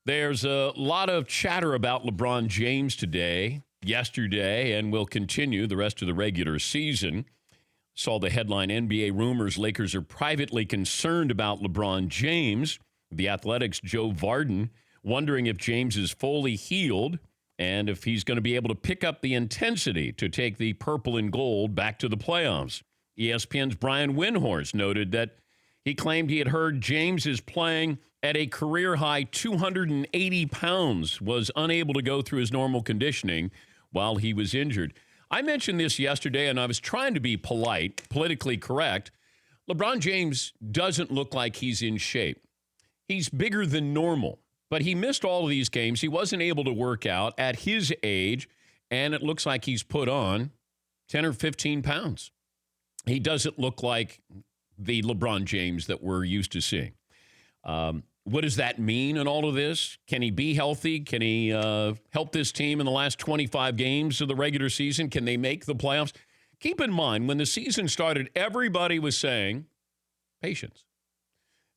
There's a lot of chatter about LeBron James today, yesterday, and will continue the rest of the regular season. Saw the headline, NBA rumors Lakers are privately concerned about LeBron James. The Athletic's Joe Varden wondering if James is fully healed and if he's going to be able to pick up the intensity to take the purple and gold back to the playoffs. ESPN's Brian Windhorst noted that he claimed he had heard James is playing at a career-high 280 pounds, was unable to go through his normal conditioning while he was injured. I mentioned this yesterday, and I was trying to be polite, politically correct. LeBron James doesn't look like he's in shape. He's bigger than normal, but he missed all of these games. He wasn't able to work out at his age, and it looks like he's put on 10 or 15 pounds. He doesn't look like the LeBron James that we're used to seeing. What does that mean in all of this? Can he be healthy? Can he help this team in the last 25 games of the regular season? Can they make the playoffs? Keep in mind, when the season started, everybody was saying, patience.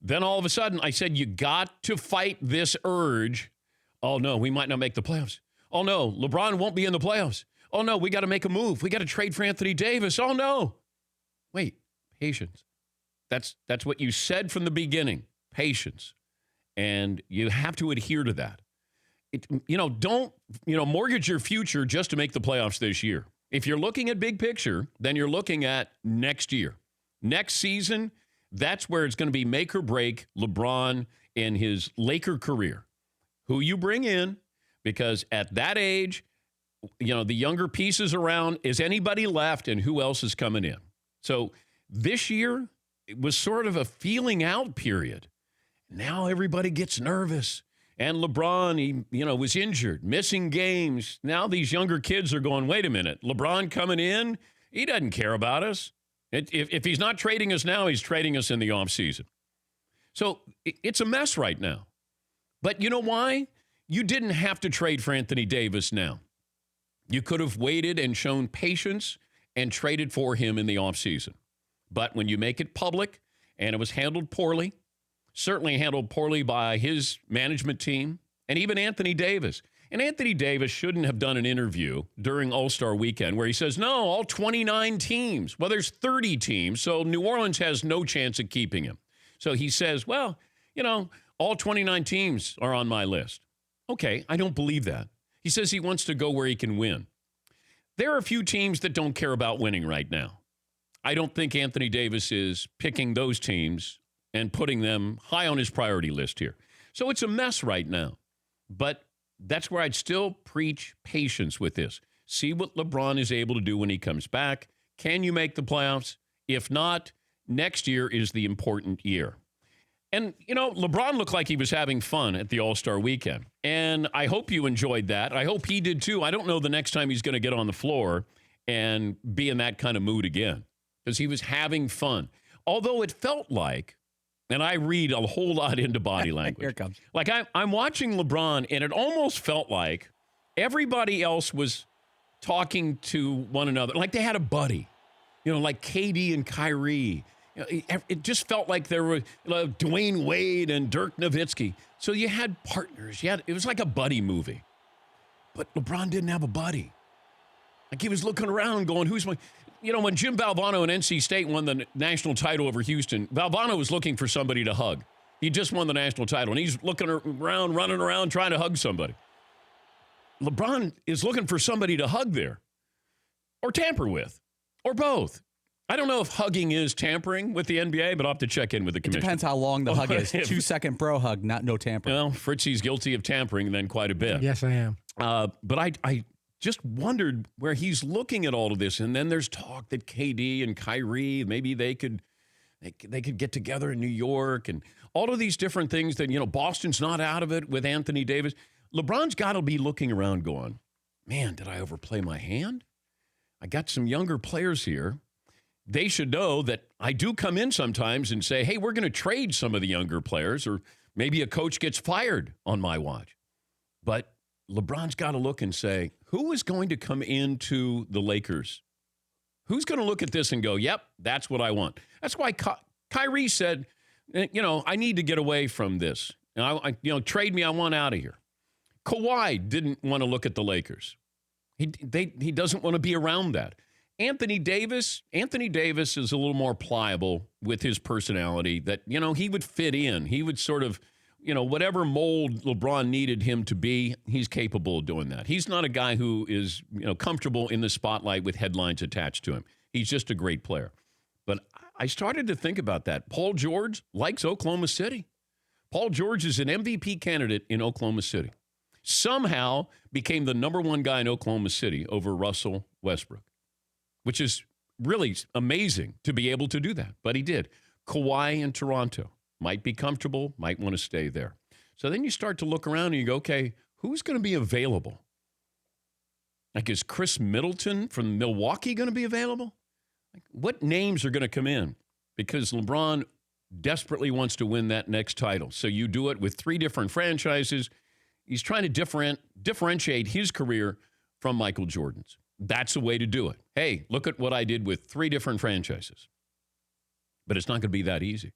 Then all of a sudden, I said, you got to fight this urge. Oh, no, we might not make the playoffs. Oh, no, LeBron won't be in the playoffs. Oh, no, we got to make a move. We got to trade for Anthony Davis. Oh, no. Wait, patience. That's what you said from the beginning, patience. And you have to adhere to that. Don't mortgage your future just to make the playoffs this year. If you're looking at big picture, then you're looking at next year. Next season, that's where it's going to be make or break LeBron in his Laker career. Who you bring in, because at that age, the younger pieces around, is anybody left and who else is coming in? So this year, it was sort of a feeling out period. Now everybody gets nervous. And LeBron, he was injured, missing games. Now these younger kids are going, wait a minute, LeBron coming in, he doesn't care about us. If he's not trading us now, he's trading us in the offseason. So it's a mess right now. But you know why? You didn't have to trade for Anthony Davis now. You could have waited and shown patience and traded for him in the offseason. But when you make it public, and it was handled poorly, certainly handled poorly by his management team, and even Anthony Davis. And Anthony Davis shouldn't have done an interview during All-Star Weekend where he says, no, all 29 teams. Well, there's 30 teams, so New Orleans has no chance of keeping him. So he says, well, all 29 teams are on my list. Okay, I don't believe that. He says he wants to go where he can win. There are a few teams that don't care about winning right now. I don't think Anthony Davis is picking those teams and putting them high on his priority list here. So it's a mess right now. But that's where I'd still preach patience with this. See what LeBron is able to do when he comes back. Can you make the playoffs? If not, next year is the important year. And, LeBron looked like he was having fun at the All-Star Weekend. And I hope you enjoyed that. I hope he did too. I don't know the next time he's going to get on the floor and be in that kind of mood again, because he was having fun. Although it felt like, and I read a whole lot into body language. Here it comes. Like I'm watching LeBron, and it almost felt like everybody else was talking to one another, like they had a buddy, like KD and Kyrie. It just felt like there were Dwayne Wade and Dirk Nowitzki. So you had partners. It was like a buddy movie. But LeBron didn't have a buddy. Like he was looking around going, who's my... when Jim Valvano and NC State won the national title over Houston, Valvano was looking for somebody to hug. He just won the national title, and he's looking around, running around, trying to hug somebody. LeBron is looking for somebody to hug there, or tamper with, or both. I don't know if hugging is tampering with the NBA, but I'll have to check in with the commission. Depends how long the hug is. 2-second bro hug, no tampering. Well, Fritzy's guilty of tampering then quite a bit. Yes, I am. But I just wondered where he's looking at all of this. And then there's talk that KD and Kyrie, maybe they could get together in New York, and all of these different things that, Boston's not out of it with Anthony Davis. LeBron's got to be looking around going, man, did I overplay my hand? I got some younger players here. They should know that I do come in sometimes and say, hey, we're going to trade some of the younger players, or maybe a coach gets fired on my watch. But LeBron's got to look and say, who is going to come into the Lakers? Who's going to look at this and go, yep, that's what I want? That's why Kyrie said, I need to get away from this. Trade me. I want out of here. Kawhi didn't want to look at the Lakers. He doesn't want to be around that. Anthony Davis is a little more pliable with his personality that, he would fit in. He would sort of, whatever mold LeBron needed him to be, he's capable of doing that. He's not a guy who is, comfortable in the spotlight with headlines attached to him. He's just a great player. But I started to think about that. Paul George likes Oklahoma City. Paul George is an MVP candidate in Oklahoma City. Somehow became the number one guy in Oklahoma City over Russell Westbrook, which is really amazing to be able to do that. But he did. Kawhi in Toronto might be comfortable, might want to stay there. So then you start to look around and you go, okay, who's going to be available? Like, is Chris Middleton from Milwaukee going to be available? Like, what names are going to come in? Because LeBron desperately wants to win that next title. So you do it with 3 different franchises. He's trying to differentiate his career from Michael Jordan's. That's a way to do it. Hey, look at what I did with 3 different franchises. But it's not going to be that easy.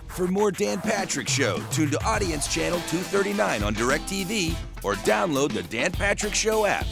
For more Dan Patrick Show, tune to Audience Channel 239 on DirecTV or download the Dan Patrick Show app.